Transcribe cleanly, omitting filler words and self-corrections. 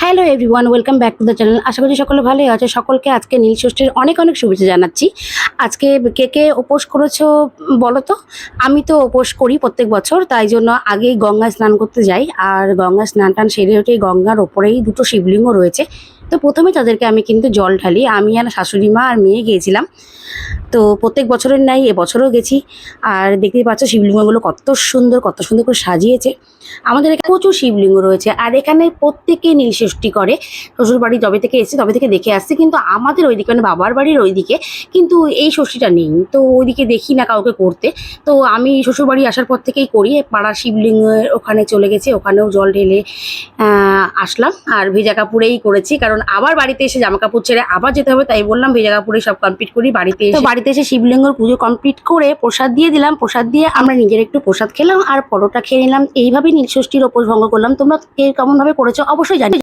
Hello everyone, welcome back to the channel. আশা করি সকলে ভালোই আছে। সকলকে আজকে নীল ষষ্ঠীর অনেক অনেক শুভেচ্ছা জানাচ্ছি। আজকে কে কে উপোস করেছো বলো তো? আমি তো উপোস করি প্রত্যেক বছর, তাই জন্য আগেই গঙ্গায় স্নান করতে যাই। আর গঙ্গায় স্নান টান সেরে উঠে গঙ্গার ওপরেই দুটো শিবলিঙ্গ রয়েছে। তো প্রথমে তাদেরকে আমি কিন্তু জল ঢালি। আমি আর শাশুড়ি মা আর মেয়ে গিয়েছিলাম। তো প্রত্যেক বছরের নাই এবছরও গেছি। আর দেখতেই পাচ্ছ শিবলিঙ্গগুলো কত সুন্দর করে সাজিয়েছে। আমাদের এখানে প্রচুর শিবলিঙ্গ রয়েছে, আর এখানে প্রত্যেকে নীল ষষ্ঠী করে। শ্বশুর বাড়ি যবে থেকে এসেছি তবে থেকে দেখে আসছি, কিন্তু আমাদের ওইদিকে মানে বাবার বাড়ির ওইদিকে কিন্তু এই ষষ্ঠীটা নেই। তো ওইদিকে দেখি না কাউকে করতে। তো আমি শ্বশুর বাড়ি আসার পর থেকেই করি। পাড়ার শিবলিঙ্গের ওখানে চলে গেছি, ওখানেও জল ঢেলে আসলাম। আর ভেজা কাপড়েই করেছি, কারণ আবার বাড়িতে এসে জামা কাপড় ছেড়ে আবার যেতে হবে, তাই বললাম ভেজা কাপড়ে সব কমপ্লিট করি। বাড়িতে এসে শিবলিঙ্গর পুজো কমপ্লিট করে প্রসাদ দিয়ে দিলাম। প্রসাদ দিয়ে আমরা নিজের একটু প্রসাদ খেলাম আর পরোটা খেয়ে নিলাম। এইভাবেই নীল ষষ্ঠীর উপোস ভঙ্গ করলাম। তোমরা কে কেমন ভাবে করেছো অবশ্যই জানি।